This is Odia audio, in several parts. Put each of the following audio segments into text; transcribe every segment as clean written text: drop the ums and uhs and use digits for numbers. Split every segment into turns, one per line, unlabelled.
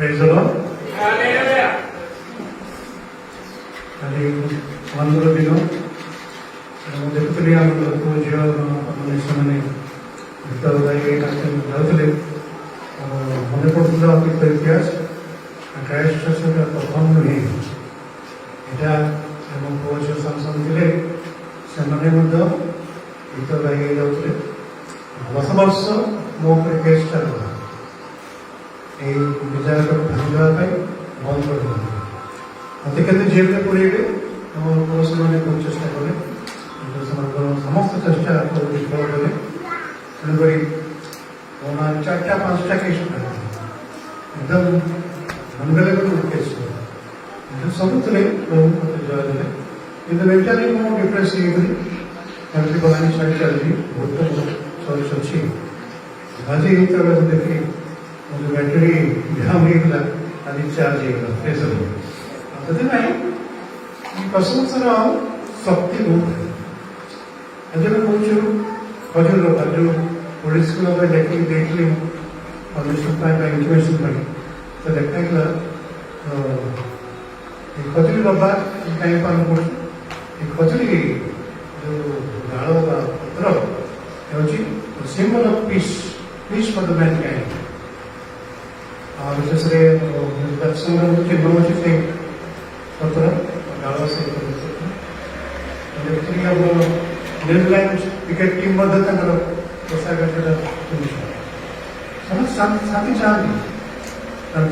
Praise the Lord. ଆଜି ମନ୍ଦିର ଦିନ ଦେଖୁଥିଲି ଆମର ପୁଅ ଝିଅ ସେମାନେ ଗୀତ ଗାଇ ଯାଉଥିଲେ ମନେ ପଡ଼ୁଥିଲା ଅତୀତ ଇତିହାସ କ୍ରାଇଷ୍ଟ ଚର୍ଚ୍ଚର ପ୍ରଥମ ନୁହେଁ ଏଇଟା ଆମ ପୁଅ ଝିଅ ସାଂସଦ ଥିଲେ ସେମାନେ ମଧ୍ୟ ଗୀତ ଗାଇ ଯାଉଥିଲେ। 10 ବର୍ଷ ମୋ ଉପରେ କେସ୍ ଚାଲିଲା এই ବିଜୟକୁ ଭାଙ୍ଗିବା ପାଇଁ ବନ୍ଦ କରିଦେଲେ ମୋତେ କେତେ ଜେଲ୍ରେ ପୁରେଇବେ ଆମ ପଡ଼ୋଶୀମାନେ ବହୁତ ଚେଷ୍ଟା କଲେ କିନ୍ତୁ ସେମାନଙ୍କର ସମସ୍ତ ଚେଷ୍ଟା ବିଫଳ କଲେ। ତେଣୁକରି କ'ଣ 4ଟା 5ଟା କେସ୍ ଏକଦମ ଅନଭେଲେବଲ କେସ୍ କିନ୍ତୁ ସବୁଥିରେ ପ୍ରଭୁ ମୋତେ ଜୟ ଦେଲେ। କିନ୍ତୁ ମେଣ୍ଟାଲି ମୁଁ ଡିପ୍ରେସ୍ ହେଇଗଲି ଏମିତି ବଲାଙ୍ଗୀ ସାଇଡ୍ ଚାଲିଛି ବହୁତ ଚର୍ଚ୍ଚ ଅଛି ଆଜି ଯେତେବେଳେ ମୁଁ ଦେଖି मुझे बैटरी जाम होगा आज चार्ज होगा ସେଥିପାଇଁ ପ୍ରଶଂସାର ଶକ୍ତି ବହୁତ ଆଜି ଆମେ କହୁଛୁ ଖଜୁର ଯେଉଁ ପୋଲିସକୁ ଆମେ ଦେଖିକି ଦେଇଥିଲି ପରମିଶନ ପାଇଁ ବା ଇନ୍ଫର୍ମେସନ ପାଇଁ ତ ଦେଖାଇଥିଲା ଖଜୁରୀ ରବା କାହିଁ ପାଳନ କରୁଛୁ ଏ ଖଜୁରୀ ଯେଉଁ ଡାଳ ବା ପତ୍ର ହେଉଛି symbol of peace for the mankind. विशेष दर्शन चिन्ह अच्छे से पत्र डाल से न्यूजीलैंड क्रिकेट टीम पोशाक शांति चाहती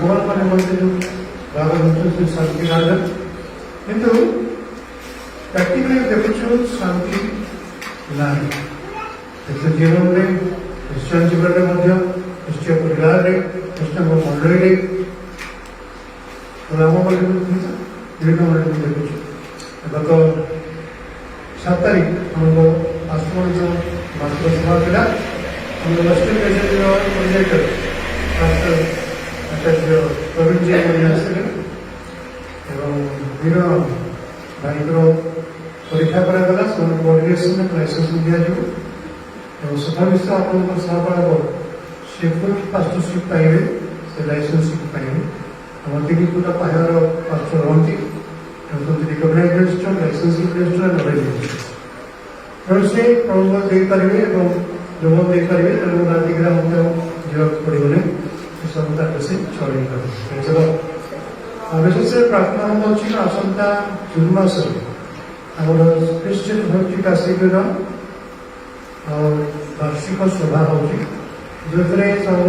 पुआ मैंने जो भाग शांति राजा किंतु प्रैक्टिकली देखु शांति ना जीवन में क्रिश्चियन जीवन में क्रिश्चियन परिवार में कृष्ण मंडली राम मंडली विभिन्न मंडली देखु गत 7 तारीख आम आश्रम जो मात्र सभा था वेस्टर्न प्रेसिडेंट आचार्य प्रवीण जी आसते वीर भाई परीक्षा करागला कोऑर्डिनेशन लाइसेंस दिज्व सभा विषय आप सहपाठक से फुल पास्टरशिप पाइबे से लाइसेंसशिप पाइबे हम तीन पूरा पाइबार पास्टर रहती recognise register licensing register knowledge register तेणु से प्रबंध देपारे और जोग देपारे तेणु रातिका जावाक पड़ोनी सब तक से चल विशेष प्रार्थना हम अच्छी आसंता जून मस क्रिश्चियन भक्ति काशिकर वार्षिक सभा हो जो सब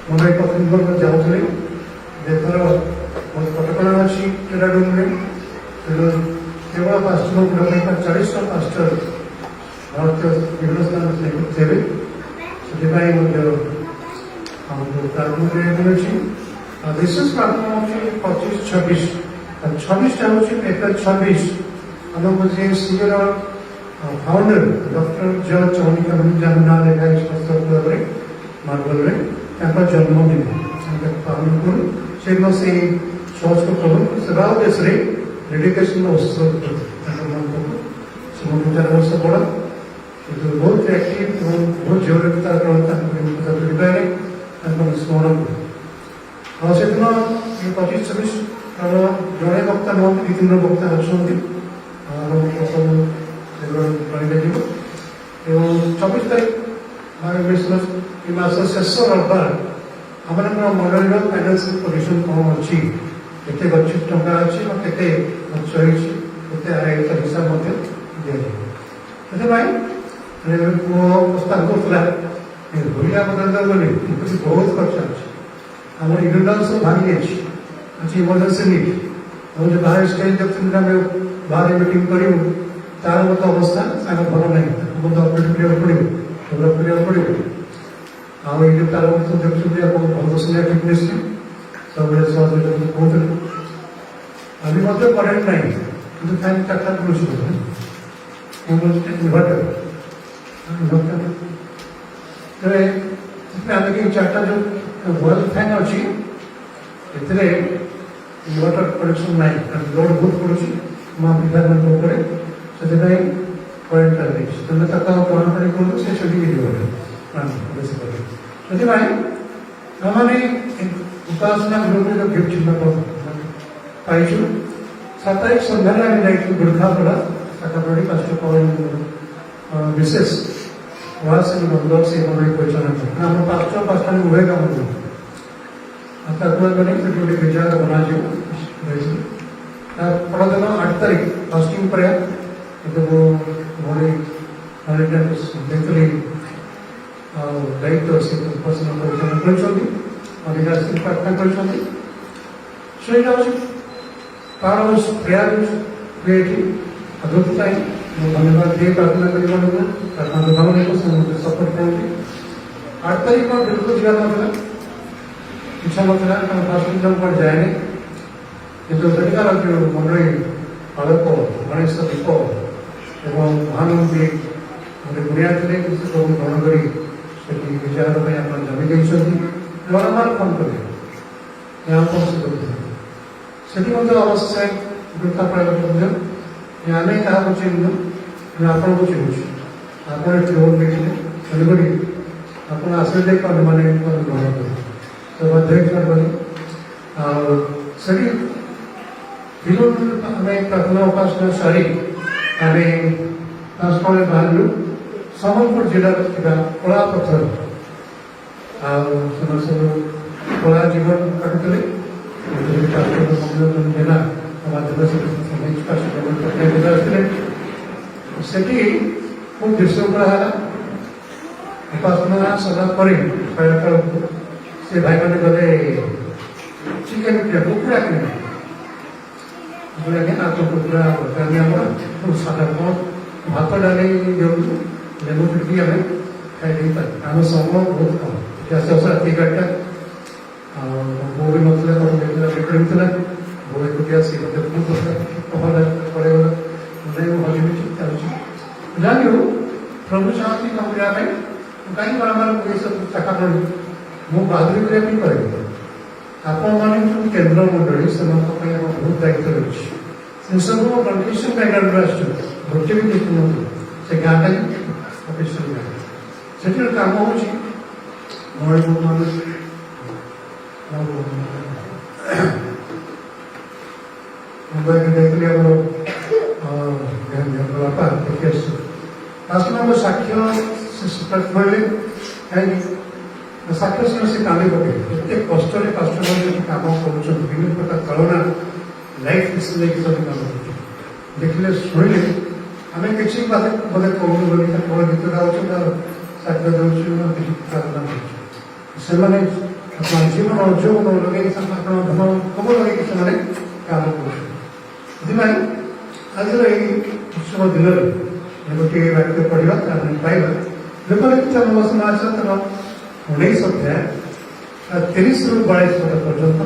मंडल पक्ष जाऊे एथर बहुत कटका अच्छी डेराडून में केवल पास्टर 40 पास्टर भारतीय विभिन्न स्थान थे से आमको प्रार्थना मिलूँ विशेष प्रार्थना हूँ 25-26 टा हूँ एप्रिल 26 आम जे सीनियर फाउंडर डॉक्टर जॉर्ज चौनिका जन्मना लेखा पुस्तक मार्बल में जन्मदिन पालन करूँ से चर्च को प्रभु सेवा उद्देश्य डेडिकेशन उत्सव 4 वर्ष बड़ा बहुत एक्टिव बहुत जोरदार स्मरण करूँ से दिन 25-26 जड़े वक्ता नुहत 2-3 वक्ता अच्छा एवं 24 तारीख मस शेष रविवार आम मंडल फाइनान्सियल पोजिशन कौन अच्छी के गच्छित टंका अच्छी के खर्च होते आय हिसाब दि जाए पुओ प्रस्ताव करूला भूलिया बदल बोली बहुत खर्च अच्छे आम इवेंट सब भांगी अच्छी इमरजेंसी नीड हम जो बाहर स्टेज देखते बाहर मीटिंग करूँ तार मत अवस्था भल ना मत अपडेट कराया पड़ो डेभलप कराया पड़ो आगे तार देखते भल सुनिया फिटनेस सब कहते अभी करेन्ट ना कि फैन 4टा मिलूँ इनभर्टर आम 4टा जो वर्ल्ड फैन अच्छी इनभर्टर कनेक्शन ना लोड बहुत पड़ू डिपार्टमेंट से करेन्ट तेज पढ़ापढ़ी करूँ से मैंने उपासना गृह गिफ्ट पाई 7 तारीख सन्धार आम जाइए गुड़खापड़ा शाखापड़ी पास्ट विशेष वास बंद से मन परिचालन आम पाँचटा उभय कम गोटे विचार बना परदिन 8 तारीख फास्टिंग प्रेयर भोड़ी देखली दायित्व से उपासना परिचालन कर प्रार्थना कर तार प्रेयर क्रिएटिव अद्भुत टाइम धन्यवाद दिए प्रार्थना करने प्रार्थना भावना को सपोर्ट करते 8 तारीख बिल्कुल जाना ना इच्छा ना फास्ट जम पर जाए किंतु सेठिकार जो मंडली आलोक गणेश दीप एवं महानंदी गोटे गुड़िया थे ग्रहण कर विचार जमी देती बारंबार फोन कले यहाँ पहुँच सेठी अवश्य गुड़खापड़ा आम क्या चिन्ह आपको चिन्हु आप लोन देखिए तेणुक आप आश्रय मैंने ग्रहण करें तो बाध्य आठ प्रार्थना उपासना सारी आम बाहर सम्बलपुर जिला कला पत्थर सब कला जीवन काटुले जेना से खूब विशृंखला है उपासना सरला से भाई मैंने गले चिकेन कुकुड़ा किने आप कुकुड़ा साधारण भात डाली लेमु पिटी आम खाई आम समय बहुत कम गैस रात 11टा बो भी ना देखा बो एकुटिया सी पड़ेगा नहीं जानी हो प्रभु चाहती कम कहीं बारंबार ये सब चाखा पड़ी मु बहादुरी करने करेंगे आपण मैंने केन्द्र मंडली से बहुत दायित्व रही से सब कंडीशन बैकग्राउंड भोटे भी देखुन से गाँटा ऑफिशियल गाँव से कम मुंबई देखिए बापा देखिए आसमान साक्ष्य मिले कहीं साक्ष्य से काम पकड़े एत कष्ट कस्टमर कम कर विभिन्न प्रकार कलना लाइफ सब कम देखिए शुणिले आम कि बोले कौन बोली कौन गीत गाँव साक्ष्य दे प्रार्थना से जीवन उद्योग लगे धन कम लगे से काम कर आज उत्सव दिन में गोटे वाक्य पढ़ा पाइबा लोकलिखित नवसमाचार तर 19 अध्याय 30 ରୁ 42 पद पर्यंत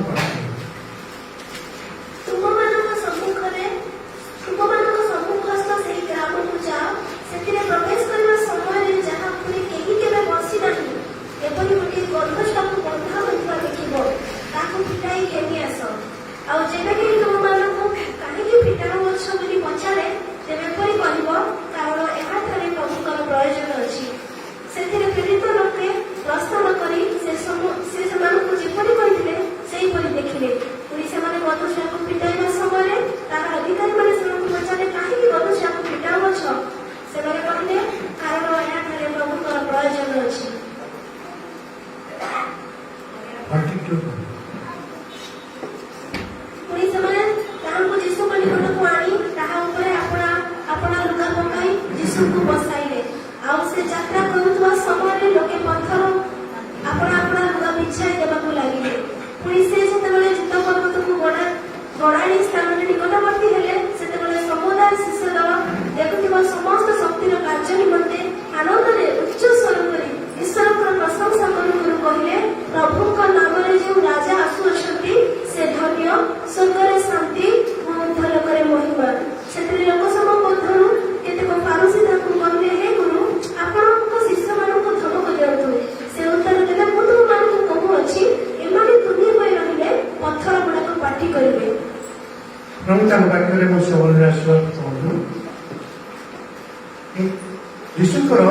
यीशुकर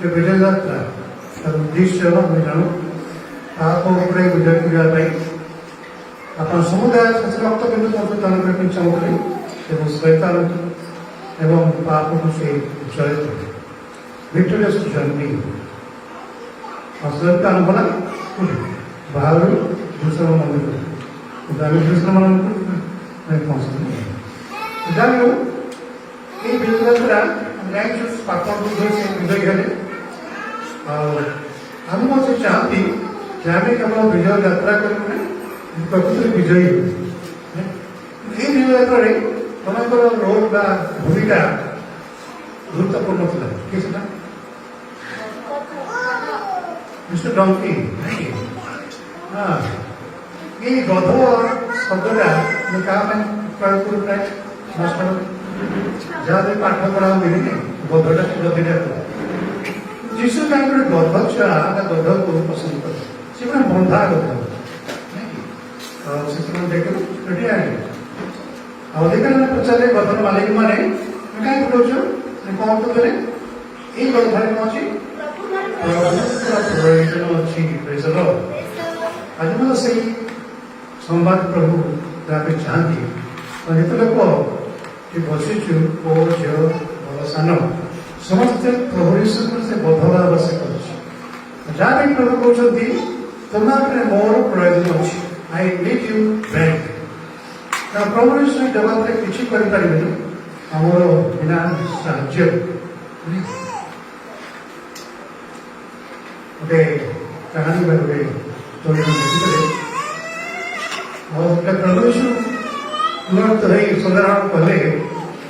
जो विजय यात्रा उद्देश्य हमें जानू आप विजय करने ଆପଣ ସମୁଦାୟ ଶେଷ ରକ୍ତ କିନ୍ତୁ ମଧ୍ୟ ଦାନ କରିବାକୁ ଚାହୁଁଥିଲେ ଏବଂ ଶୈତାନକୁ ଏବଂ ପାପକୁ ସେ ଜୟ କଲେ ଭିକ୍ଟୋରିୟସ୍ ଜର୍ଣ୍ଣି ଶୈତାନ ଗଲା ବାହାରୁ ଦୁଷର ମନ୍ଦିର ଆମେ ଦୁଷରମାନଙ୍କୁ ପହଞ୍ଚି ଯାହା ହେଉ এই বিজয় দ্বারা ଜାଣିଛୁ ପାପ ବିଜୟ ସେ ବିଜୟ ହେଲେ ଆଉ ଆମେ ମଧ୍ୟ ଚାହାନ୍ତି ଯେ ଆମେ କେବଳ ବିଜୟ ଯାତ୍ରା କରିବୁ ନା ପ୍ରକୃତରେ ବିଜୟୀ ହେବୁ এই ବିଜୟ ଯାତ୍ରାରେ ଆପଣଙ୍କର ରୋଲ୍ ବା ଭୂମିକା ଗୁରୁତ୍ୱପୂର୍ଣ୍ଣ ଥିଲା କିଏ ସେଟା ମିଷ୍ଟର ଡଙ୍କି ହଁ এই গধ শব্দটা আমি কাହା ପାଇଁ ପ୍ରୟୋଗ କରୁ ପ୍ରାୟ ଯାହା ପାଠ ପଢା ହୁଏନି ଗଧଟା ଗଧିଟା ଯୀଶୁ ତାଙ୍କର ଗଧ ଛୁଆ ତା ଗଧକୁ ପସନ୍ଦ କରେ ସେ ପୁରା ବନ୍ଧା ଗଧ ସେ ସେମାନେ ଦେଖିବୁ ସେଠି ଆଣିବେ ଆଉ ଅଧିକାଂଶ ପଚାରେ ଗଧର ମାଲିକ ମାନେ କାହିଁକି କହୁଛ କଣ କହୁଥିଲେ ଏଇ ଗଧାରେ କଣ ଅଛି ପ୍ରୟୋଜନ ଅଛି ଆଜି ମଧ୍ୟ ସେଇ ସମ୍ବାଦ ପ୍ରଭୁ ଯାହା ପାଇଁ ଚାହାନ୍ତି ଯେତେ ଲୋକ ବସିଛୁ ପୁଅ ଝିଅ ଭଲ ସାନ ସମସ୍ତେ ପ୍ରଭୁ ଯୀଶୁଙ୍କୁ ସେ ବଧବା ଆବଶ୍ୟକ ଅଛି ଯାହା ପାଇଁ ପ୍ରଭୁ କହୁଛନ୍ତି ତୁମ ଉପରେ ମୋର ପ୍ରୟୋଜନ ଅଛି ଆଇ ନିଡ୍ ୟୁ ବ୍ୟାକ୍ ପ୍ରଭୁ ଯୀଶୁ ଜଗତରେ କିଛି କରିପାରିବେନି ଆମର ବିନା ସାହାଯ୍ୟ ଗୋଟେ କାହାଣୀ ବା ଗୋଟେ ଦେଖିଥିଲେ ଆଉ ପ୍ରଭୁ ଯୀଶୁ ତୁରନ୍ତ ହେଇ ସଦାରଣ କଲେ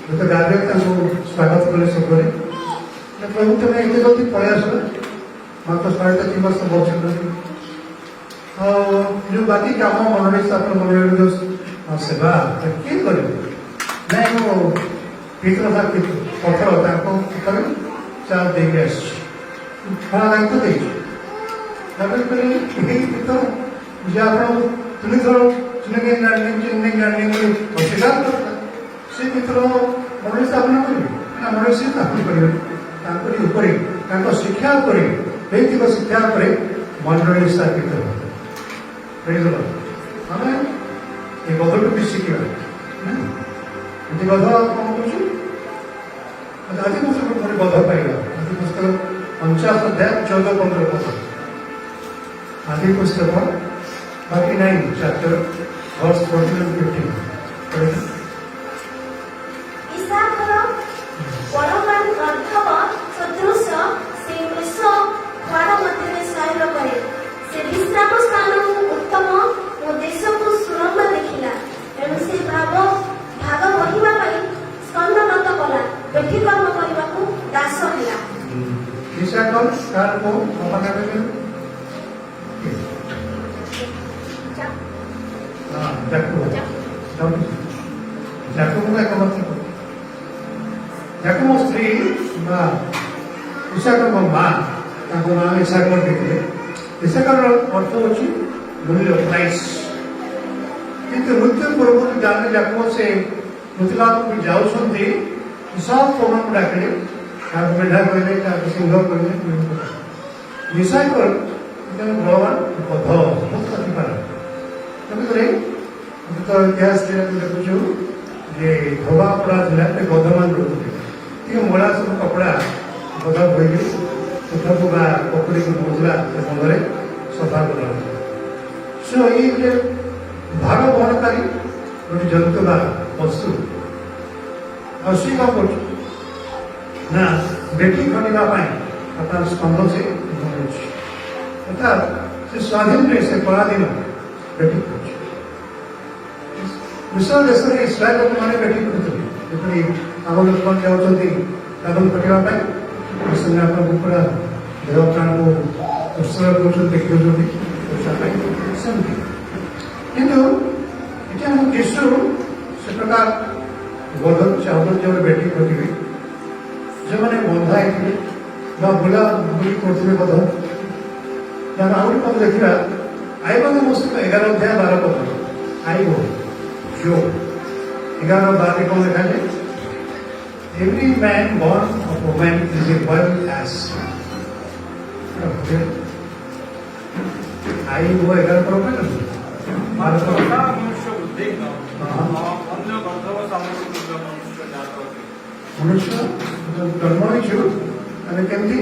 ଯେତେ ଗାଧୋଇ ତାଙ୍କୁ ସ୍ୱାଗତ କଲେ ସବୁବେଳେ ପ୍ରଭୁ ତୁମେ ଏତେ ଜଲ୍ଦି ପଳେଇ ଆସିଲ ମାତ୍ର 3.5 ବର୍ଷ ବଞ୍ଚୁଛନ୍ତି ଆଉ ଯେଉଁ ବାକି କାମ ମନରେ ଆପଣ ମନରେ ଯେଉଁ ସେବା କିଏ କରିବେ ନାଇଁ ମୁଁ ପିତୃ ପଥର ତାଙ୍କୁ କରେ ଚାଲ ଦେଇକି ଆସିଛି ଖରା ଦାୟିତ୍ୱ ଦେଇଛି ତାପରେ କହିଲେ ଏହି ପିତର ଯେ ଆପଣ ତୁମେ ଧର ଅସ୍ୱୀକାର କରିଥିଲା ସେ ମିତ୍ର ମଣିଷ ସ୍ଥାପନ କରିବେ ନା ମଣିଷ ସ୍ଥାପନ କରିବେ ତାଙ୍କରି ଉପରେ ତାଙ୍କ ଶିକ୍ଷା ଉପରେ ହେଇଥିବା ଶିକ୍ଷା ଉପରେ ମଣ୍ଡଳୀ ସ୍ଥାପିତ ହେବ ଆମେ ଏ ଗଧଠୁ ବି ଶିଖିବା ଏମିତି ଗଧ କଣ କହୁଛୁ ଆଜି ପୁସ୍ତକ ପୁଣି ଗଧ ପାଇବା ଆଜି ପୁସ୍ତକ 50 ଅଧ୍ୟାୟ 14-15 ପଦ ଆଦି ପୁସ୍ତକ 39 chapter verse 14 and 15.
ଇସାକର ବଳବାନ ଗର୍ଦ୍ଧବ ସଦୃଶ ସେ ବୃଷ ଖଡ଼ ମଧ୍ୟରେ ଶୟନ କରେ ସେ ବିଶ୍ରାମ ସ୍ଥାନକୁ ଉତ୍ତମ ଓ ଦେଶକୁ ସୁରମ୍ୟ ଦେଖିଲା ତେଣୁ ସେ ଭାଗ ବହିବା ପାଇଁ ସ୍କନ୍ଧନତ କଲା ବ୍ୟତିକ୍ରମ କରିବାକୁ ଦାସ ହେଲା
ଇସାକର କାହାର ପୁଅ ଯାକବ ସ୍ତ୍ରୀ ବା ଇସାକର ମା ତାଙ୍କ ନାଁ ଇସାକର ଦେଇଥିଲେ ଇସାକର ଅର୍ଥ ହେଉଛି ମୂଲ୍ୟ ପ୍ରାଇସ୍ କିନ୍ତୁ ମୃତ୍ୟୁ ପୂର୍ବରୁ ଜାଣିଲେ ଯାକବ ସେ ମୃତ୍ୟୁଲାଭକୁ ଯାଉଛନ୍ତି ସବୁ ପବନକୁ ଡାକିଲେ କାହାକୁ ମେଢା କହିଲେ କାହାକୁ ସିଂହ କହିଲେ ଇସାକର ଭଗବାନ ବଧ ବହୁତ ପ୍ରତିପାଳ ତେଣୁକରି ତ ଇତିହାସରେ ଆମେ ଦେଖୁଛୁ ଯେ ଧୋବା କପଡ଼ା ଥିଲା ଗଧମାନ ରହୁଥିଲେ ଟିକେ ମଇଳା ସବୁ କପଡ଼ା ଗଧ ବୋହିକି ସୁଖକୁ ବା ପୋଖରୀକୁ ନେଉଥିଲା ସେ ବନ୍ଧରେ ସଫା କରାଉଥିଲା ସେ ଏଇ ଗୋଟେ ଭାର ବହନକାରୀ ଗୋଟେ ଜନ୍ତୁ ବା ପଶୁ ଆଉ ସେ କ'ଣ କରୁଛି ନା ବେଟି ଖଟିବା ପାଇଁ ତାର ସ୍କନ୍ଧ ସେ ବନଉଛି ଅର୍ଥାତ୍ ସେ ସ୍ୱାଧୀନରେ ସେ ପରାଧୀନ ବେଟି କରୁଛି ବିଶ୍ୱ ଦେଶରେ ଇସ୍ରାଏଲ ଲୋକମାନେ ବେଟି କରୁଥିଲେ ଯେପରି ଆମ ଲୋକମାନେ ଯାଉଛନ୍ତି ଦାଦନ ଖଟିବା ପାଇଁ ସେମାନେ ଆପଣଙ୍କୁ ପୁରା ଦେହ ପ୍ରାଣକୁ ଉତ୍ସର୍ଗ କରୁଛନ୍ତି ଦେଖାଉଛନ୍ତି ପଇସା ପାଇଁ ସେମିତି କିନ୍ତୁ ଏଠି ଆମ ଯୀଶୁ ସେ ପ୍ରକାର ଗଧକୁ ଚାହୁଁଛନ୍ତି ଯେଉଁମାନେ ବେଟି ଖଟିବେ ଯେଉଁମାନେ ବନ୍ଧା ହେଇଥିବେ ବା ବୁଲା ବୁଲି କରୁଥିବେ ଗଧ ତାର ଆହୁରି କ'ଣ ଦେଖିବା ଆଇବ ମୋ ସହିତ 11 ଅଧ୍ୟାୟ 12 ପଦ ଆଇବ जो 11-12 को लिखा है every man born of woman is a wild ass आई वो 11 पर ଭାରତ
କଷା ମନୁଷ୍ୟ ବୁଦ୍ଧିହୀନ
ହଁ।
ଅନ୍ୟ ଗର୍ଦ୍ଧବ ସାମଗ୍ରୀ ମନୁଷ୍ୟ ଜାତ ଅଟେ।
ମନୁଷ୍ୟ ଜନ୍ମ ହେଇଛୁ ଆମେ କେମିତି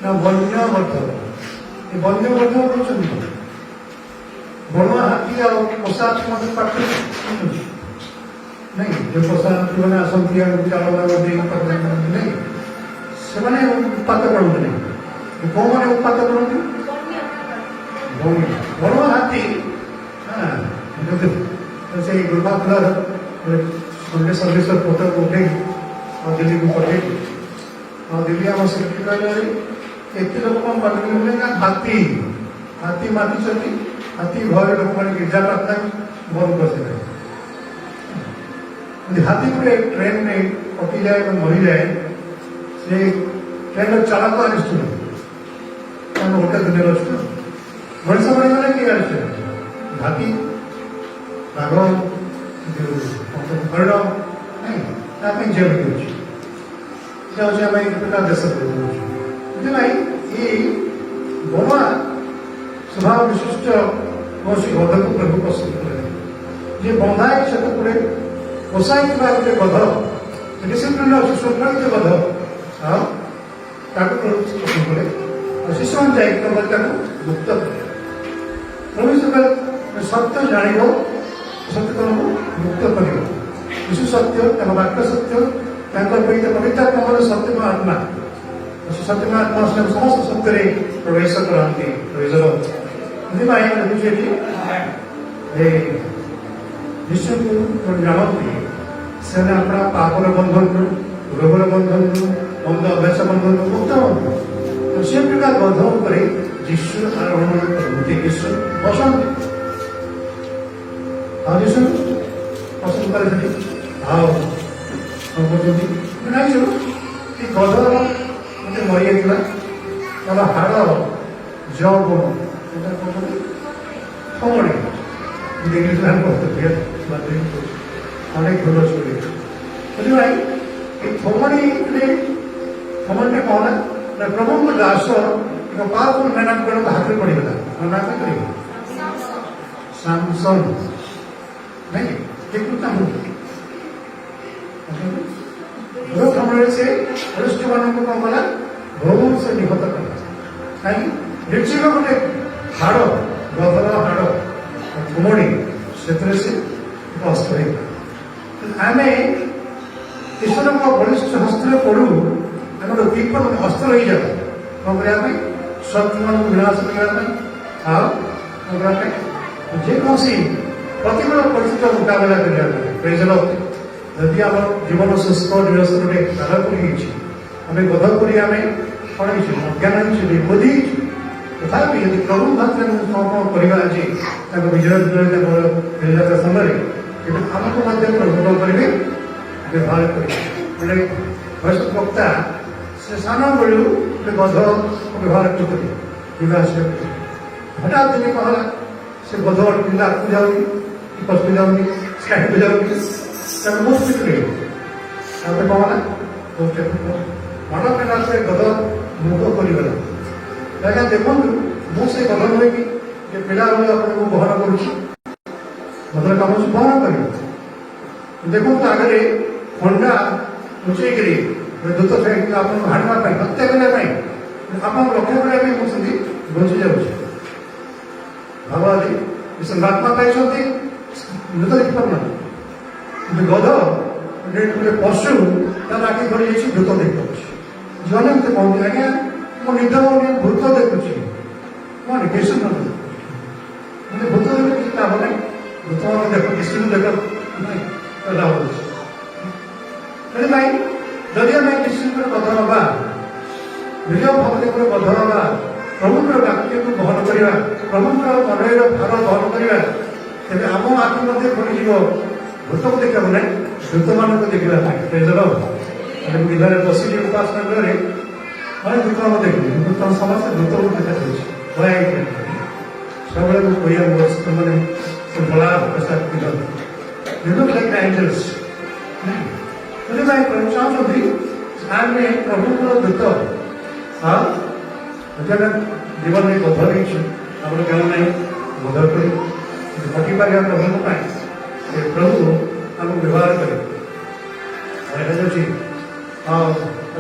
ନା ବନ୍ୟ ଗର୍ଦ୍ଧବ। ଏ ବନ୍ୟ ଗର୍ଦ୍ଧବ କହୁଛନ୍ତି କଣ? ବଣୁଆ ହାତୀ ଆଉ ପୋଷା ହାତୀ ମଧ୍ୟ ପାଖରେ ନାଇଁ, ଯୋଉ ପୋଷା ହାତୀମାନେ ଆସନ୍ତି ଆମକୁ ଚାଳ ଦେଇ ନାଇଁ, ସେମାନେ ଉତ୍ପାତ କରନ୍ତି ନାହିଁ। କୋଉମାନେ ଉତ୍ପାତ କରନ୍ତି? ବଣୁଆ ହାତୀ ସେଇ ଦୁର୍ଭାଗ୍ୟର ସନ୍ଧ୍ୟା ସର୍ଭିସର ଫଟୋ ଉଠେଇ ଆଉ ଦିଲ୍ଲୀକୁ ପଠେଇଲି। ଆଉ ଦିଲ୍ଲୀ ଆମ ସେକ୍ରେଟାରୀ କହିଲେ ଏତେ ଲୋକ କଣ ପାଠରେ ନା ହାତୀ ମାତିଛନ୍ତି, ହାତୀ ଘରେ ଲୋକମାନେ ଗିର୍ଜା ପ୍ରାର୍ଥନା ବନ୍ଦ କରିଦେଲେ। ଯଦି ହାତୀ ଗୋଟେ ଟ୍ରେନରେ କଟିଯାଏ ଏବଂ ମରିଯାଏ, ସେ ଟ୍ରେନର ଚାଳକ ଆଣିଛନ୍ତି ଆମେ ଗୋଟେ ଦିନରେ ଅଛୁ। ମଣିଷ ମରିଗଲେ କିଏ ଆଣିଛନ୍ତି? ହାତୀ, ବାଘ, ହରିଣ ନାଇଁ, ତା ପାଇଁ ଜେଲ ହେଉଛି। এটা হচ্ছে আমি একটা দেশের ସେଥିପାଇଁ ଏଇ ବଣୁଆ ସ୍ୱଭାବ ବିଶିଷ୍ଟ କୌଣସି ଗଧକୁ ପ୍ରଭୁ ପସନ୍ଦ କରେ। ଯିଏ ବନ୍ଧା ହେଇ ସେତେ ଗୁଡ଼େ ପୋଷା ହେଇଥିବା ଗୋଟେ ଗଧ, ଡିସିପ୍ଲିନ୍ ଅଛି, ଶୃଙ୍ଖଳିତ ଗଧ, ଆଉ ତାକୁ ପ୍ରଭୁ ପସନ୍ଦ କରେ। ଆଉ ଶିଶୁମାନେ ଯାଇକି ତାକୁ ମୁକ୍ତ କରେ। ପ୍ରଭୁ ସେତେବେଳେ ସତ୍ୟ ଜାଣିବ, ସତ୍ୟ ତମକୁ ମୁକ୍ତ କରିବ। ଶିଶୁ ସତ୍ୟ, ତାଙ୍କ ବାକ୍ୟ ସତ୍ୟ, ତାଙ୍କର ପବିତ୍ରାତ୍ମା ସତ୍ୟମ ଆତ୍ମା, ସତ୍ୟମ ଆତ୍ମା ସମସ୍ତ ସତ୍ୟରେ ପ୍ରବେଶ କରନ୍ତି। ସେଥିପାଇଁ ଆମେ ଦେଖୁଛୁ ଏଠି ଯୀଶୁକୁ ଜାଣନ୍ତି, ସେମାନେ ଆପଣ ପାପର ବନ୍ଧନରୁ, ରୋଗର ବନ୍ଧନରୁ, ମନ୍ଦ ଅଭ୍ୟାସ ବନ୍ଧନରୁ ମୁକ୍ତ ହୁଅନ୍ତି। ସେ ପ୍ରକାର ବନ୍ଧ ଉପରେ ଯୀଶୁ ଆରୋହଣ କରନ୍ତି, ଯୀଶୁ ବସନ୍ତି। ଆଉ ଯୀଶୁ ପସନ୍ଦ କରେ ସେଠି। ଆଉ କହୁଛନ୍ତି ଜାଣିଛୁ ଏ ଗଧ ଗୋଟେ ମରିଯାଇଥିଲା, ତାର ହାଡ଼ ଯୌବନ ସେଟା କହୁଛନ୍ତି ଥମଣୀ। ଅନେକ ଭଲ ଶୁଣିବେ। ସେଥିପାଇଁ ଏ ଥମଣୀଟା କଣ ନା ପ୍ରଭୁଙ୍କ ଦାସ ଏକ ପାୱାରଫୁଲ ମ୍ୟାନ୍ ହାତରେ ପଡ଼ିଗଲା। ନା କରିବ ସାମସନ୍ ନାଇଁ, ଦେଖୁ ତାଙ୍କୁ ଭ୍ରମଣରେ ସେ ବରିଷ୍ଠମାନଙ୍କୁ କଣ କଲା? ବହୁତ ସେ ନିହତ କଲା। କାହିଁକି? ରିଚିର ଗୋଟେ ହାଡ଼, ଗଧର ହାଡ଼ କୁମଣି, ସେଥିରେ ସେ ଅସ୍ତ୍ର ହେଇଗଲା। ଆମେ ଈଶ୍ୱରଙ୍କ ବଳିଷ୍ଠ ହସ୍ତରେ ପଡ଼ୁ, ଆମର ବିପଦ ଅସ୍ତ୍ର ହେଇଯାଉ କଣ କରିବା ପାଇଁ? ଶତ୍ରୁମାନଙ୍କୁ ବିନାଶ କରିବା ପାଇଁ, ଆଉ କଣ କରିବା ପାଇଁ? ଯେକୌଣସି ପ୍ରତିକୂଳ ପରିସ୍ଥିତିର ମୁକାବିଲା କରିବା ପାଇଁ। ଯଦି ଆମର ଜୀବନ ସୁସ୍ଥ ନିରସନରେ ବାଧା ପଡ଼ିଯାଇଛି, ଆମେ ଗଧ କରି ଆମେ କଣ ହେଇଛୁ? ଅଜ୍ଞାନ ହେଇଛୁ, ନିର୍ବୁଦ୍ଧି ହେଇଛୁ। ତଥାପି ଯଦି ପ୍ରଭୁ ଭାବରେ କଣ କରିବା ଆଜି ତାଙ୍କ ବିଜୟ ଦିନରେ, ତାଙ୍କର ନିରାଶ ସମୟରେ, କିନ୍ତୁ ଆମକୁ ମଧ୍ୟ ପ୍ରଭୁ କଣ କରିବେ? ବ୍ୟବହାର କରିବେ। ଗୋଟେ ବୟସ୍କ ବକ୍ତା ସେ ସାନ ବେଳୁ ଗୋଟେ ଗଧ ବ୍ୟବହାର କରୁଥିଲେ, ଯିବା ଆସିବା କରୁଥିଲେ। ହଠାତ୍ ଦିନେ କଣ ହେଲା? ସେ ଗଧ ପିଲା ଆଗକୁ ଯାଉନି, ପଛକୁ ଯାଉନି, ସାଇଡକୁ ଯାଉନି, ତାକୁ ବହୁତ ପିଟୁନି। ତାପରେ କଣ ହେଲା? ମନ ପେଟା ସେ ଗଧ ମୁଖ କରିଗଲା। ଆଜ୍ଞା ଦେଖନ୍ତୁ, ମୁଁ ସେ ଗଧ ନୁହେଁ କି ଯେ ପିଲା ଭଳି ଆପଣଙ୍କୁ ବହନ କରୁଛି, ଗଧର କାମ ବହନ କରିବ। ଦେଖନ୍ତୁ ଆଗରେ ଖଣ୍ଡା ଲୁଚେଇକିରି ଦୂତ ଛାଡ଼ିକି ଆପଣଙ୍କୁ ହାଣିବା ପାଇଁ, ହତ୍ୟା କରିବା ପାଇଁ, ଆପଣଙ୍କୁ ରକ୍ଷା କରିବା ପାଇଁ ମୁଁ ସେମିତି ବଞ୍ଚି ଯାଉଛି। ଭାବାଲି ସଂଘାତ୍ମା ପାଇଛନ୍ତି, ମୃତ ଦେଖିପାରୁନାହାନ୍ତି। କିନ୍ତୁ ଗଧ ଗୋଟେ ପଶୁ, ତାର ଆଖି ଧରି ଯାଇଛି, ଭୂତ ଦେଖିପାରୁଛି। ଜଣେ ମତେ କହନ୍ତି, ଆଜ୍ଞା ମୁଁ ନିଦ ହଉନି, ଭୂତ ଦେଖୁଛି। କଣ କେଶୁ ନ ମାନେ ଭୂତ ଦେଖେ କିଛି ଲାଭ ନାହିଁ। ଭୂତ ଦେଖ, କେଶୁକୁ ଦେଖ ଲାଭ ଅଛି। ସେଥିପାଇଁ ଯଦି ଆମେ କେଶୁଙ୍କର ବଧ ହବା, ନିଜ ଭକ୍ତି ଉପରେ ବଧ ହବା, ପ୍ରଭୁଙ୍କର ବାକ୍ୟକୁ ବହନ କରିବା, ପ୍ରଭୁଙ୍କର ମନର ଭାର ବହନ କରିବା, ତେବେ ଆମ ଆଖି ମଧ୍ୟ ଖୋଲିଯିବ ଭୂତକୁ ଦେଖିବାକୁ ନାହିଁ, ଦୂତମାନଙ୍କୁ ଦେଖିବା ପାଇଁ। ବିଧାରେ ବସିକି ଉପାସନା କରେ, ଅନେକ ଦୂତ ଆମେ ଦେଖିଲି, କିନ୍ତୁ ସମସ୍ତେ ଦୂତକୁ ଦେଖାଯାଉଛି। ସବୁବେଳେ ମୁଁ କହିବାକୁ ସେମାନେ ବଳା ପ୍ରସାଦ ପିନ୍ଧନ୍ତି, ସେଥିପାଇଁ ଚାହୁଁଛନ୍ତି ଆମେ ପ୍ରଭୁଙ୍କର ଦୂତ। ଆଉ ଯଦି ଆମେ ଜୀବନରେ ବଧ ହେଇଛୁ, ଆମର ଜ୍ଞାନ ନାହିଁ, ବଧ କରି ଘଟିପାରିବା ପ୍ରଭୁଙ୍କ ପାଇଁ ସେ ପ୍ରଭୁ ଆମକୁ ବ୍ୟବହାର କରେ। ଦେଖାଯାଉଛି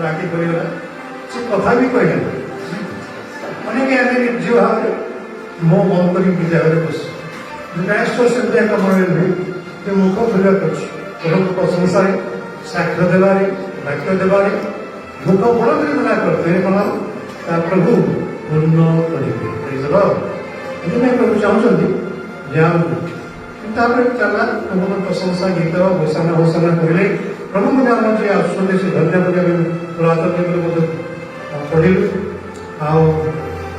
ରାତି କରିଗଲା, ସେ କଥା ବି କହିଲା। ଅନେକ ଆମେ ନିଜ ଭାବରେ ମୋ ବନ୍ଦ କରି ବିଦ୍ୟାଳୟରେ ବସୁ। ନ୍ୟାୟସ୍ୱ ସେମିତି ଏକ ମନରେ ନୁହେଁ ଯେ ମୁଖ ଖୋଲିବାକୁ ଅଛି। ପ୍ରଭୁଙ୍କ ପ୍ରଶଂସାରେ, ସାକ୍ଷ୍ୟ ଦେବାରେ, ବାକ୍ୟ ଦେବାରେ ମୁଖ ବଡ଼ କରି ମନା କରିଥିଲେ କ'ଣ ତା ପ୍ରଭୁ ପୂର୍ଣ୍ଣ କରିବେ। ସେଥିପାଇଁ ପ୍ରଭୁ ଚାହୁଁଛନ୍ତି ଯାଆନ୍ତୁ। ତାପରେ ଚାଲିଲା ପ୍ରଭୁଙ୍କ ପ୍ରଶଂସା ଗୀତ ଘୋଷଣା କରିଲେ। ପ୍ରଭୁଙ୍କୁ ଆମର ଯିଏ ଆସୁଛନ୍ତି ସେ ଧନ୍ୟବାଦ ଆମେ ପୁରାତନ ନିୟମରେ ମଧ୍ୟ ପଢ଼ିଲୁ। ଆଉ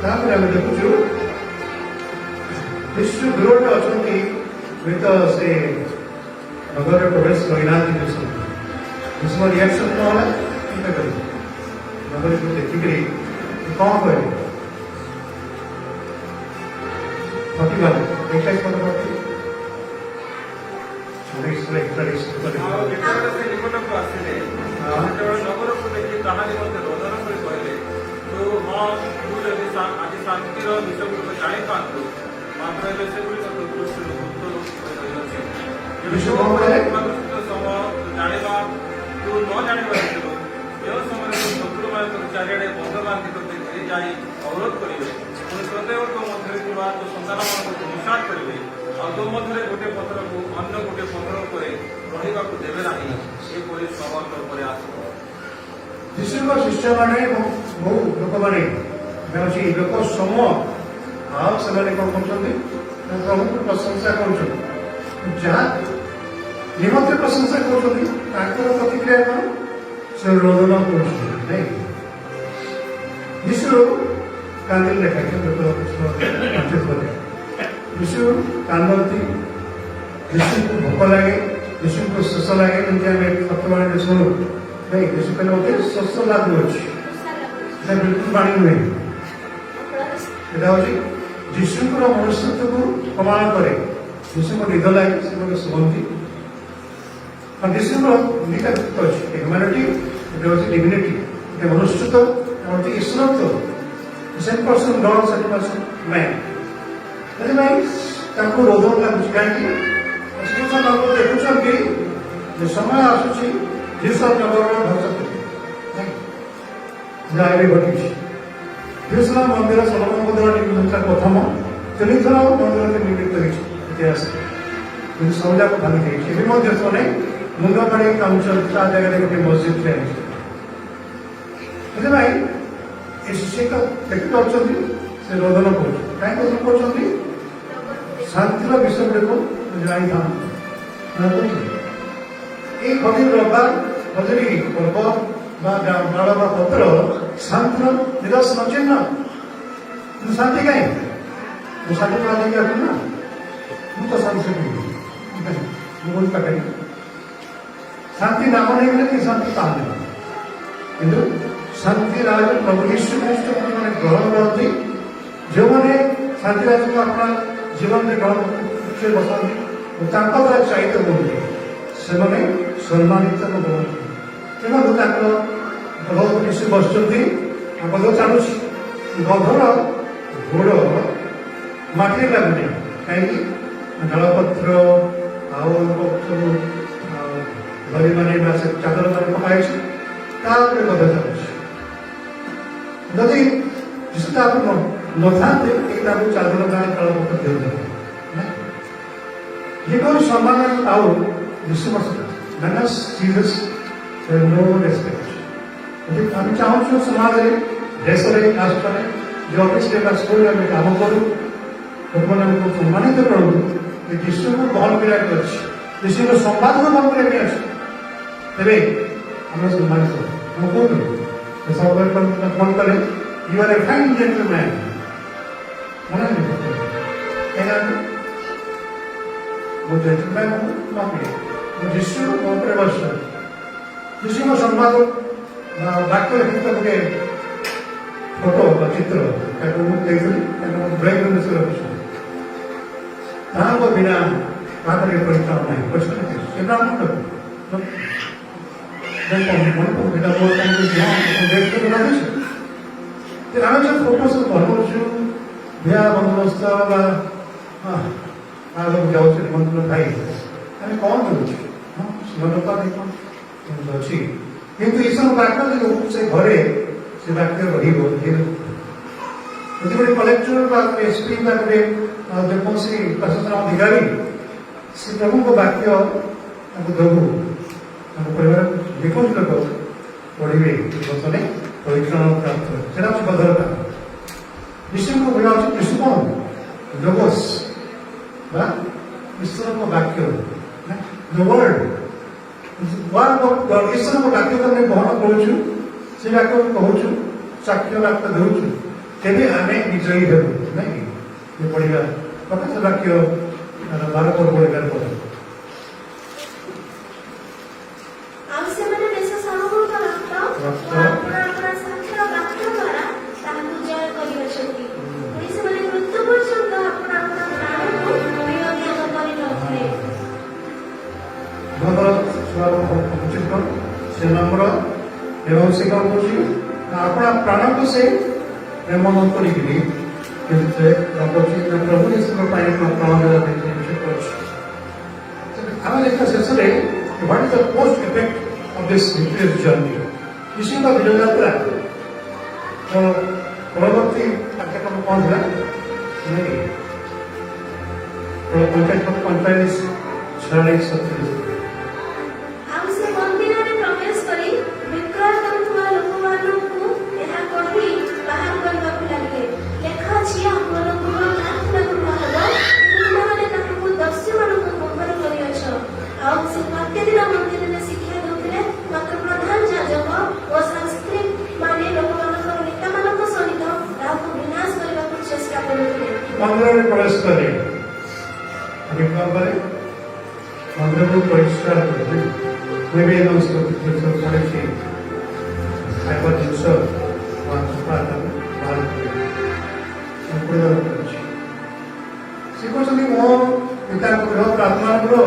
ତାପରେ ଆମେ ଦେଖୁଛୁ ଯୀଶୁ ଦୂରରେ ଅଛନ୍ତି, ହୁଏତ ସେ ନଗରରେ ପ୍ରବେଶ କରିନାହାନ୍ତି। ଯୀଶୁଙ୍କ ରିଆକ୍ସନ୍ କ'ଣ ହେଲା ଚିନ୍ତା କରିବେ। ନଗରକୁ ଦେଖିକିରି କ'ଣ କହିଲେ? ପ୍ରତିବାଦ ଏକାଇ ପଦ
ଆଉ ଯେତେବେଳେ ସେ ନିକଟକୁ ଆସିଲେ, ସେତେବେଳେ ନଗରକୁ ଦେଖି ତାହା ନିମନ୍ତେ ରୋଦନ କରି କହିଲେ, ତୁ ଯଦି ଆଜି ଶାନ୍ତିର ବିଷୟଗୁଡ଼ିକ ଜାଣିଥାନ୍ତୁ, ମାତ୍ର ଏବେ ସେଗୁଡ଼ିକ ତୁ ଦୃଷ୍ଟିରୁ ଗୁପ୍ତ ରହିଅଛି। ସମୟ ଜାଣିବା ତୁ ନ ଜାଣିବା ହେତୁ ଯେଉଁ ସମୟରେ ତୁ ଶତ୍ରୁମାନଙ୍କ ଚାରିଆଡ଼େ ବନ୍ଧ ବାନ୍ଧି ତୋତେ ଘେରି ଯାଇ ଅବରୋଧ କରିବେ, ପୁଣି ସନ୍ଦେହ ତୋ ମଧ୍ୟରେ ଥିବା ତୋ ସନ୍ତାନମାନଙ୍କୁ ନିଶାଟ କରିବେ, ଆଉ ତୋ ମଧ୍ୟରେ ଗୋଟିଏ ପଥରକୁ ଅନ୍ୟ ଗୋଟିଏ ପଥର ଉପରେ ରହିବାକୁ ଦେବେ ନାହିଁ, ଏପରି ସମୟ ଉପରେ ଆସିବ।
ଯୀଶୁଙ୍କ ଶିଷ୍ୟମାନେ ବହୁ ଲୋକମାନେ ଲୋକ ସମୂହ ଆଉ ସେମାନେ କ'ଣ କରୁଛନ୍ତି? ପ୍ରଭୁଙ୍କୁ ପ୍ରଶଂସା କରୁଛନ୍ତି। ଯାହା ନିମନ୍ତେ ପ୍ରଶଂସା କରୁଛନ୍ତି ତାଙ୍କର ପ୍ରତିକ୍ରିୟା କ'ଣ? ସେ ରୋଦନ କରୁଛନ୍ତି। ନାଇଁ ଯୀଶୁ କାନ୍ଦିଲେ ଲେଖାଏ। ଯୀଶୁ କାନ୍ଦନ୍ତି, ଯୀଶୁଙ୍କୁ ଭୋକ ଲାଗେ, ଯୀଶୁଙ୍କୁ ଶୋଷ ଲାଗେ। ଯେମିତି ଆମେ ବର୍ତ୍ତମାନ ଶୁଣୁ ନାଇଁ ଯୀଶୁ କହିଲେ ମୋତେ ଶୋଷ ଲାଗୁଅଛି। ସେଟା ବିଲକୁଲ ପାଣି ନୁହେଁ। এটা হচ্ছে যিশুଙ୍କର ମନୁଷ୍ୟତ୍ୱକୁ ପ୍ରମାଣ କରେ। ଯୀଶୁଙ୍କ ନିଦ ଲାଗେ, ସେ ଗୋଟେ ଶୁଭନ୍ତି। ଆଉ ଯୀଶୁଙ୍କର ଦୁଇଟା ଯୁକ୍ତ ଅଛି, ହ୍ୟୁମାନିଟି, এটা হচ্ছে ডিভিନିଟି। এটা ମନୁଷ୍ୟତ୍ୱ, এটা হচ্ছে ଈଶ୍ୱରତ୍ୱ। ସେମ୍ ପର୍ସନ୍ ଗଡ୍, ସେମ୍ ପର୍ସନ୍ ମ୍ୟାନ୍। ସେଥିପାଇଁ ତାଙ୍କୁ ରୋଦନ ଲାଗୁଛି। କାହିଁକି? ଲୋକ ଦେଖୁଛନ୍ତି ଯେ ସମୟ ଆସୁଛି ଯୀଶୁ ନଗରର ଧ୍ୱଂସ କରିବେ। ଯାହା ଏବେ ଘଟିଛି। ଯେରୁସାଲେମ ମନ୍ଦିର ସଲୋମନଙ୍କ ଦ୍ୱାରା ନିର୍ମିତ ପ୍ରଥମ 3 ଥର ମନ୍ଦିର ନିର୍ମିତ ହୋଇଛି ଇତିହାସରେ, କିନ୍ତୁ ସବୁଯାକ ଭାଙ୍ଗି ଯାଇଛି। ଏବେ ମଧ୍ୟ ସେମାନେ ମୁଣ୍ଡ ପାଣି କାଉଁଛନ୍ତି, ତା ଜାଗାରେ ଗୋଟେ ମସଜିଦ୍ ତିଆରିଛି। ସେଥିପାଇଁ ଏ ଶିକ୍ଷକ କେତେ ଅଛନ୍ତି ସେ ରୋଦନ କରୁଛନ୍ତି। କାହିଁକି ରୋଦନ କରୁଛନ୍ତି? ଶାନ୍ତିର ବିଷୟ ଗୁଡ଼ିକୁ ଜାଣିଥାନ୍ତି। এই খদির রবার খদিরি পর্ব বা ডাল বা পত্র শান্তির নিদর্শন চিহ্ন। কিন্তু শান্তি কাই? শান্তি পাওয়া যাবে এখন না, ମୁଁ ତ ଶାନ୍ତି ମୁଁ ବୁଝିପାରିନି। ଶାନ୍ତି ନାମ ନେଇଗଲେ କି ଶାନ୍ତି ପାଆନ୍ତି। କିନ୍ତୁ ଶାନ୍ତି ରାଜ ପ୍ରଭୁ ଯୀଶୁ ଖ୍ରୀଷ୍ଟଙ୍କୁ ମାନେ ଗ୍ରହଣ କରନ୍ତି। ଯେଉଁମାନେ ଶାନ୍ତି ରାଜକୁ ଆପଣ ଜୀବନରେ ଗ୍ରହଣ ବସନ୍ତି ଓ ତାଙ୍କ ଦ୍ୱାରା ଚାହିଦା ହୁଅନ୍ତି, ସେମାନେ ସମ୍ମାନିତ ହୁଅନ୍ତି। ଦେଖନ୍ତୁ ତାଙ୍କର ଗଧ ଯୀଶୁ ବସୁଛନ୍ତି, ଗଧ ଚାଲୁଛି, ଗଧର ଗୋଡ଼ ମାଟିରେ ଲାଗୁନି। କାହିଁକି? ଢାଳପତ୍ର ଆଉ ସବୁ ଧରିମାନେ ବା ସେ ଚାଦର ମାନେ ପକାଇଛି, ତା ଉପରେ ଗଧ ଚାଲୁଛି। ଯଦି ଯୀଶୁ ତାକୁ ନଥାନ୍ତେ ତାକୁ ଚାଦର ପାଇଁ ଢାଳପତ୍ର ଦେଉଛନ୍ତି। ଯେପରି ସମ୍ମାନ ଆଉ ଯୀଶୁ ମ୍ୟାନର୍ସ ଜିଜସ୍ ନୋ ରେସ୍ପେକ୍ଟ। ଆମେ ଚାହୁଁଛୁ ସମାଜରେ, ଦେଶରେ, ରାଷ୍ଟ୍ରରେ, ଯେ ଅଫିସରେ ବା ସ୍କୁଲରେ ଆମେ କାମ କରୁ, ଲୋକମାନେ ଆମକୁ ସମ୍ମାନିତ କରନ୍ତୁ। ଯୀଶୁଙ୍କୁ ବହନ କରିବାକୁ ଅଛି, ଯୀଶୁଙ୍କ ସମ୍ବାଦକୁ ବହନ କରିବା ଅଛି, ତେବେ ଆମେ ସମ୍ମାନିତ ମୁଁ କୁହନ୍ତୁ ସବୁବେଳେ ଫୋନ କଲେ you are a fine gentleman. ମନେ ମୁଁ ଜେଣ୍ଟଲମ୍ୟାନ୍ ନକରେ, ମୁଁ ଯୀଶୁ ମୋ ଉପରେ ବର୍ଷ ଯୀଶୁଙ୍କ ସମ୍ବାଦ ବାକ୍ୟ ଲିଖିତ ଗୋଟେ ଫଟୋ ବା ଚିତ୍ର ତାକୁ ମୁଁ ଦେଇଥିଲି, ତାକୁ ମୁଁ ବ୍ରେକ୍ ଅନୁସାରେ ରଖିଛି। ତାଙ୍କ ବିନା ପାଖରେ ପରୀକ୍ଷା ନାହିଁ। ସେଟା ମୁଁ ଆମେ ଯେଉଁ ଫଟୋ ସବୁ ବନଉଛୁ, ବିହା ବନ୍ଦୋବସ୍ତ ବା ଆଗକୁ ଯାଉଛି ନିମନ୍ତ୍ରଣ ଖାଇ ଆମେ କ'ଣ ଦେଉଛୁ ସୁନ୍ଦରତା ଦେଖ ଅଛି କିନ୍ତୁ ଏସବୁ ବାକ୍ୟ ଯୋଉ ସେ ଘରେ ସେ ବାକ୍ୟ ରହିବ ଯଦି ଗୋଟେ କଲେକ୍ଟର ବା ଏସପି ବା ଗୋଟେ ଯେକୌଣସି ପ୍ରଶାସନ ଅଧିକାରୀ ସେ ପ୍ରଭୁଙ୍କ ବାକ୍ୟ ତାଙ୍କୁ ଦେବୁ ତାଙ୍କ ପରିବାର ଯେକୌଣସି ଲୋକ ପଢ଼ିବେ ବସନେ ପରିଚାଳନା ପ୍ରାପ୍ତ ସେଟା ହେଉଛି ବଦଳତା ବିଶ୍ୱଙ୍କ ଭୂମିକା ହେଉଛି ବିଶ୍ୱ କ'ଣ ଯୋଗସ୍ ବା ଈଶ୍ୱରଙ୍କ ବାକ୍ୟ ଦ ୱାର୍ଡ ଈଶ୍ୱରଙ୍କ ବାକ୍ୟକୁ ଆମେ ଗ୍ରହଣ କରୁଛୁ ସେ ବାକ୍ୟ କହୁଛୁ ସାକ୍ଷ୍ୟ ବାକ୍ୟ ଦେଉଛୁ ତେବେ ଆମେ ବିଜୟୀ ହେବୁ ନାଇଁ କି ପଢ଼ିବା ପ୍ରକାଶ ବାକ୍ୟ 12 ପର୍ବ 11 ପର୍ବ
ଆଉ ସେମାନେ ଦେଶ ସାମଗ୍ରିକ ରକ୍ତ ଓ ଆପଣା ସାକ୍ଷର ବାକ୍ୟ ଦ୍ୱାରା ତାହାକୁ ଜୟ କରିଅଛନ୍ତି ପୁଣି ସେମାନେ ମୃତ୍ୟୁ ପର୍ଯ୍ୟନ୍ତ ଆପଣା ପ୍ରାଣକୁ ପ୍ରିୟ ତ୍ୟାଗ କରିନଥିଲେ
ଉଚିତ ସେ ନମ୍ର ଏବଂ ସେ କ'ଣ କରୁଛି ଆପଣା ପ୍ରାଣକୁ ସେ ପ୍ରେମ ନ କରିକିରି କିନ୍ତୁ ସେ ରଖୁଛି ପ୍ରଭୁ ଯୀଶୁଙ୍କ ପାଇଁ ପ୍ରାଣ ଦେବା ପାଇଁ କରୁଛି ଆମେ ଦେଖିବା ଶେଷରେ what is the post effect of this victorious journey? ଯୀଶୁଙ୍କ ବିଜୟ ଯାତ୍ରା ପରବର୍ତ୍ତୀ କାର୍ଯ୍ୟକ୍ରମ କ'ଣ ଥିଲା 45-47
ଆଉ ସେ ମନ୍ଦିରରେ ପ୍ରବେଶ କରି ବିକ୍ରୟ କରୁଥିବା ଲୋକମାନଙ୍କୁ ଏହା କହି ବାହାର କରିବାକୁ ଲାଗିଲେ ଲେଖା ଅଛି ଆମର ଗୃହ ପ୍ରାର୍ଥନା ଗୃହ ହେବ ତୁମେମାନେ ତାହାକୁ ଦସ୍ୟୁମାନଙ୍କୁ ମୋହର କରିଅଛ ଆଉ ସେ ପ୍ରତ୍ୟେକ ମନ୍ଦିରରେ ଶିକ୍ଷା ଦେଉଥିଲେ ମାତ୍ର ପ୍ରଧାନ ଯାଜକ ଓ ଶାସ୍ତ୍ରୀ ମାନେ ଲୋକମାନଙ୍କର ନେତାମାନଙ୍କ ସହିତ ତାହାକୁ ବିନାଶ କରିବାକୁ ଚେଷ୍ଟା କରୁଥିଲେ
ମନ୍ଦିରରେ ପ୍ରବେଶ କଲେ ମନ୍ଦିରକୁ ପରିଷ୍କାର କରିବେ ଏବେ ଜିନିଷ ପଡ଼ିଛି ଖାଇବା ଜିନିଷ ବାହାର କରିଛି ସେ କହୁଛନ୍ତି ମୋ ପିତାଙ୍କ ଗୃହ ପ୍ରାର୍ଥନା ଗୃହ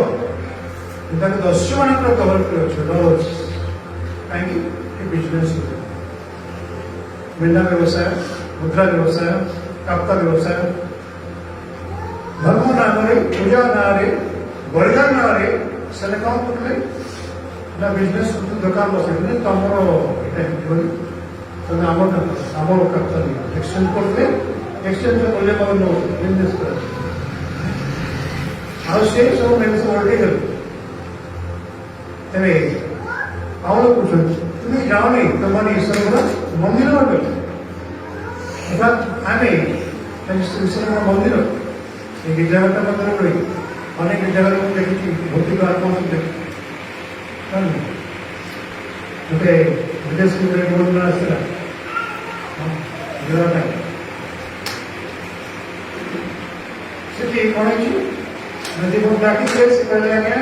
ପିତାଙ୍କ ଦସ୍ୟୁମାନଙ୍କର କଭର କରିଅଛୁ କାହିଁକି ବିଜନେସ୍ ମେଣ୍ଢା ବ୍ୟବସାୟ ମୁଦ୍ରା ବ୍ୟବସାୟ କାପ୍ତା ବ୍ୟବସାୟ ଧର୍ମ ନାମରେ ପୂଜା ନାଁରେ ବଳିଦାନ ନାଁରେ ସେମାନେ କ'ଣ କରୁଥିଲେ ନା ବିଜନେସ୍ ଦୋକାନ ବସେଇଥିଲେ ତମର ଏଇଟା ହେଇଯିବନି ତମେ ଆମର ଏକ୍ସଚେଞ୍ଜ କରୁଥିଲେ ଏକ୍ସଚେଞ୍ଜ କଲେ ବିଜନେସ୍ ଆଉ ସେ ସବୁ ମେନ୍ ସବୁ ଓଲଟେଇ ଗଲେ ତେବେ ଆଉ କହୁଛନ୍ତି তুমি যাওনি তোমার ঈশ্বর মন্দির হবে অর্থাৎ আমি ঈশ্বর মন্দির এই গির্জাঘরটা মন্দির করি অনেক গির্জাঘর দেখেছি ভৌতিক আত্মা দেখি ଗୋଟେ ବିଦେଶୀ ଗୋଟେ ନିମନ୍ତ୍ରଣ ଆସିଥିଲା ଯିବା ପାଇଁ ସେଠି କ'ଣ ହେଇଛି ଯଦି ମୁଁ ଡାକିଥିଲେ ସେ କହିଲେ ଆଜ୍ଞା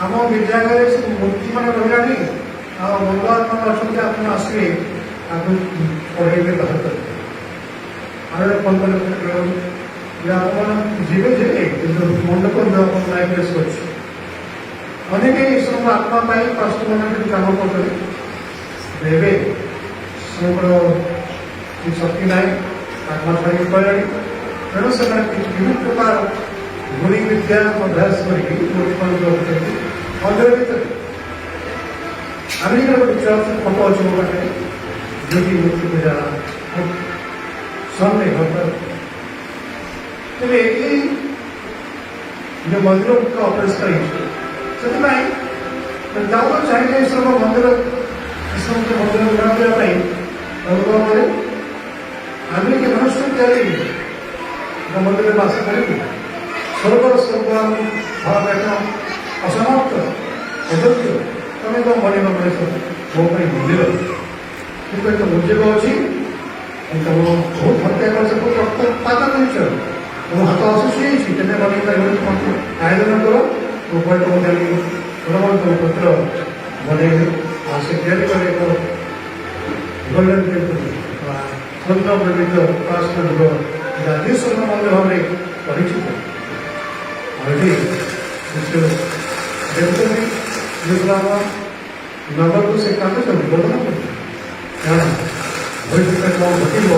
ଆମ ଗିର୍ଜାଘରେ ସେ ମୂର୍ତ୍ତି ମାନେ ରହିଲାଣି ଆଉ ଭଗବାନ ଅଛନ୍ତି ଆପଣ ଆସିବେ ତାକୁ ପଢ଼େଇବେ ବାହାର କରିବେ ଆଉ ଗୋଟେ ଫୋନ୍ କଲେ ଆପଣ ଯିବେ ଯେ କିନ୍ତୁ ମଣ୍ଡପ ଆପଣ ଲାଇବ୍ରେରୀ ଅଛି ଅନେକ ସବୁ ଆତ୍ମା ପାଇଁ ପାଷ୍ଟରମାନେ କାମ କରୁଛନ୍ତି ଏବେ ସେମାନଙ୍କର ଶକ୍ତି ନାହିଁ ଆତ୍ମା ଛାଡ଼ିକି କହିଲାଣି ତେଣୁ ସେମାନେ ବିଭିନ୍ନ ପ୍ରକାର ଗୁଣି ବିଦ୍ୟା ଅଭ୍ୟାସ କରିକି ଲୋକମାନଙ୍କୁ ରଖୁଛନ୍ତି ମନ୍ଦିର ଭିତରେ ଆମେରିକାର ଗୋଟେ ଚର୍ଚ୍ଚ ଫଟୋ ଅଛି ମୋ ପାଖରେ ଯୋଉଠି ମୂର୍ତ୍ତି ପୂଜା ସନ୍ଡେ ତେବେ ଏଇ ଯୋଉ ମନ୍ଦିର ଅପରିଷ୍କାର ହେଇଛି ସେଥିପାଇଁ ଯାହାର ଚାହିଁଲେ ଏସବୁ ମନ୍ଦିର ନିର୍ମାଣ କରିବା ପାଇଁ ଅନୁଭବରେ ଆମେ କି ମନୁଷ୍ୟ ତିଆରି ମନ୍ଦିରରେ ବାସ କରିବୁ ସ୍ୱର୍ଗର ସ୍ୱର୍ଗ ଭାବ ଦେଖ ଅସମାପ୍ତ ଅଯୋଗ୍ୟ ତମେ ତ ମଣିବ ମଣିଷ ମୋ ପାଇଁ ମନ୍ଦିର କିନ୍ତୁ ଏକ ମୂଲ୍ୟକ ଅଛି ତମ ବହୁତ ହତ୍ୟା କରିଛ ବହୁତ ରକ୍ତପାତ କରିଛ ତମ ହାତ ଅସୁସ୍ଥ ହେଇଛି ତେବେ ମଣିଷ ଆୟୋଜନ କର ମୋ ପାଇଁ ତମ ଜାଣି ତମ ପତ୍ର ବନେଇବେ ଆଉ ସେ ତିଆରି କରି ଏକ ଗୋଲ୍ଡେନ ସ୍ୱର୍ଣ୍ଣ ନିର୍ମିତ ପାସ୍ପୋର୍ଟ ଜାତୀୟ ସ୍ୱର୍ଣ୍ଣ ମନ୍ଦିର ଭାବରେ ପରିଚିତ ଆଉ ଏଠି ଦେଖୁଛନ୍ତି ନଗରକୁ ସେ କାନ୍ଦୁଛନ୍ତି ବୋଧନ କରୁଛନ୍ତି କାରଣ ଭବିଷ୍ୟତରେ କ'ଣ ଘଟିବ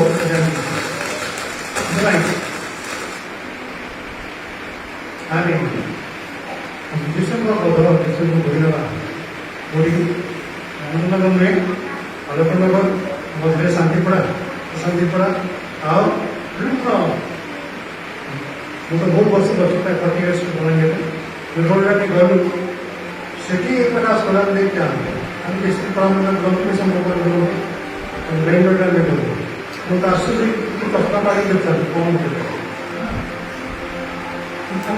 ଆଲୋକନଗର ମଝିରେ ଶାନ୍ତିପଡ଼ା ଆଉ ମୁଁ ତ ବହୁତ ବର୍ଷ ଅଛି ତା 40 years ବଲାଙ୍ଗୀରରେ ଯେତେବେଳେ ଗଲୁ ସେଠି ଏକଟା ସୋଲାର ଦେଇକି ଆଣିଲେ ଆମେ ବେଶୀ ପରାମର୍ଶ ଗନ୍ତବ୍ୟ ସମ୍ପର୍କ ଗଲୁ ବେଙ୍ଗଲୋରରେ ଆମେ ଗଲୁ ମୁଁ ତ ଆସୁଛି କିଛି କଷ୍ଟ ପାଣି ଦେଉଛନ୍ତି କଣ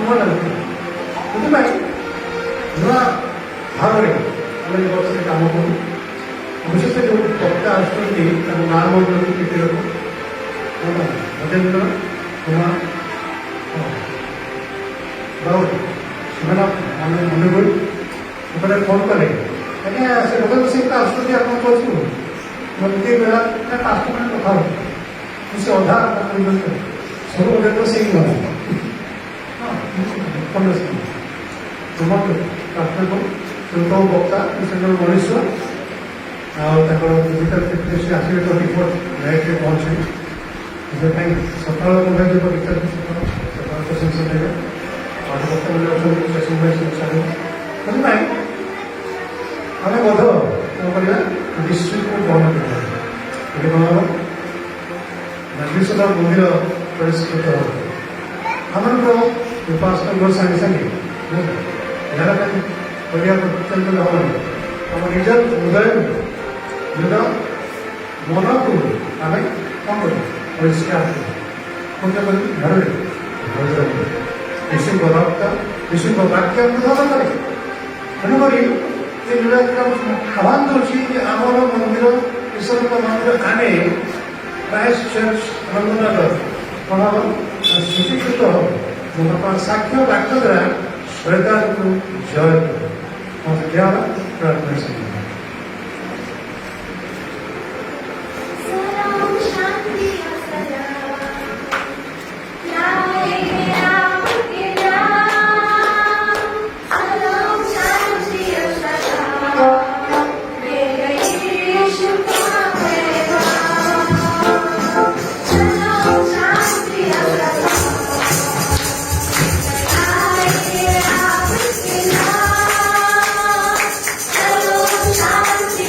ଭଲ ଲାଗୁଥିଲା ସେଥିପାଇଁ ନୂଆ ଭାବରେ ଆମେ ଏ ବର୍ଷରେ କାମ କରୁ ବିଶେଷ ଯେଉଁ ବକ୍ତା ଆସୁଛନ୍ତି ତାଙ୍କ ନାଁ ମଧ୍ୟ କିଛି ରଖୁ ଭଜେନ୍ଦ୍ର କୁମାର ବାବୁ ସେମାନେ ଆମେ ଅନୁଗୁଳ ସେପଟେ ଫୋନ୍ କଲେ ଆଜ୍ଞା ସେ ଭଜେନ୍ଦ୍ର ସିଂ ତ ଆସୁଛନ୍ତି ଆପଣ କହୁଛୁ ଏମିତି ବେଳା 5 ମିନିଟ୍ କଥା ହଉଛି ସେ ଅଧା ସବୁ ଭଜେନ୍ଦ୍ର ସିଂ ଗଲା ତୁମକୁ ବକ୍ତା ସେଙ୍କର ମଣିଷ ଆଉ ତାଙ୍କର ଫିଜିକାଲ ଫିଟନେସ୍ ଆସିବେ ତ ରିପୋର୍ଟ ଲାଇଟ୍ରେ ପହଞ୍ଚେ ସେଥିପାଇଁ ସକାଳ ମୋବାଇଲ ପରୀକ୍ଷା ସକାଳ ପ୍ରଶଂସା ଦେବେ ଆଉ ବର୍ତ୍ତମାନ ଅଛନ୍ତି ସେସବୁ ଛାଡ଼ିବେ ସେଥିପାଇଁ ଆମେ ମଧ୍ୟ କ'ଣ କରିବା ଡିଷ୍ଟ୍ରିକ୍ଟକୁ ବନ୍ଦ କରିବା ଏବେ କ'ଣ ହେବ ନାଗେଶ୍ୱର ମନ୍ଦିର ପରିଷ୍କୃତ ହେବ ଆମମାନଙ୍କର ଉପାସକଙ୍କ ସାଙ୍ଗେ ସାଙ୍ଗେ ଏହାର ପାଇଁ କରିବା ଅତ୍ୟନ୍ତ ହେବନି ଆମ ନିଜ ହୃଦୟକୁ ନିଜ ମନକୁ ଆମେ କ'ଣ କରିବା ପରିଷ୍କାର କରି ଘରରେ ଯୀଶୁଙ୍କ ରକ୍ତ ଯୀଶୁଙ୍କ ବାକ୍ୟ ଗ୍ରହଣ କରେ ତେଣୁକରି ଏ ଯୋଉଟା ଆହ୍ୱାନ ଦେଉଛି ଯେ ଆମର ମନ୍ଦିର ଈଶ୍ୱରଙ୍କ ମନ୍ଦିର ଆମେ କ୍ରାଇଷ୍ଟ ଚର୍ଚ୍ଚ ରଙ୍ଗନଗର କ'ଣ ହେବ ଶୁଚିକୃତ ହେବ ବର୍ତ୍ତମାନ ସାକ୍ଷ୍ୟ ବାକ୍ୟ ଦ୍ୱାରା ଶୈତାନକୁ ଜୟ କର ପ୍ରାର୍ଥନା ସହିତ
सलाम शांति सलाम लाएंगे आपके नाम सलाम शांति सलाम मेरे यीशु का पैगाम सलाम शांति सलाम लाएंगे आपके नाम सलाम शांति सलाम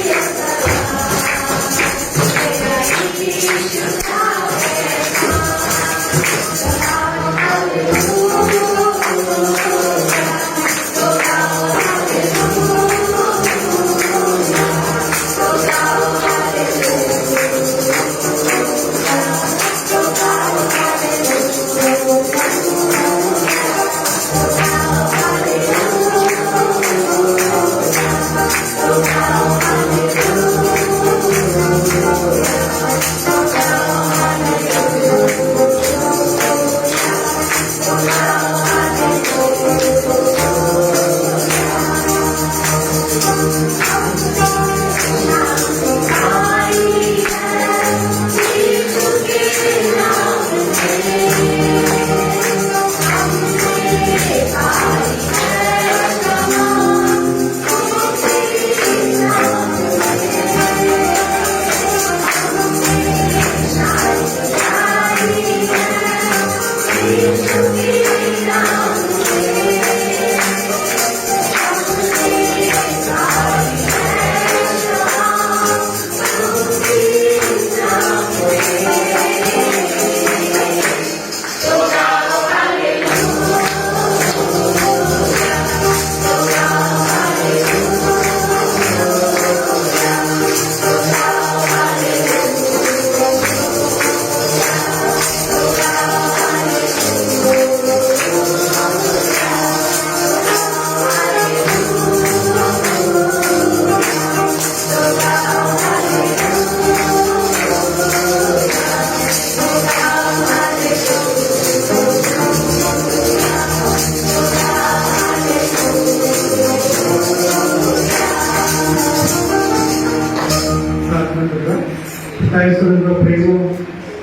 ईश्वर प्रेम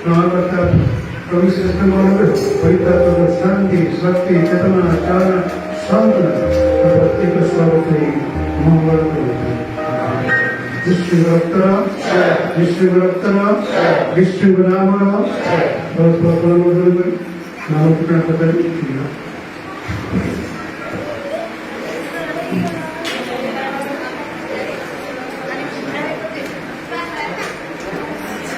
नामकर्ता प्रभु श्रेष्ठ पवित्र शांति शक्ति चेतना चारण सांत्वना प्रत्येक स्वरूप मंगल विष्णु नाम नाम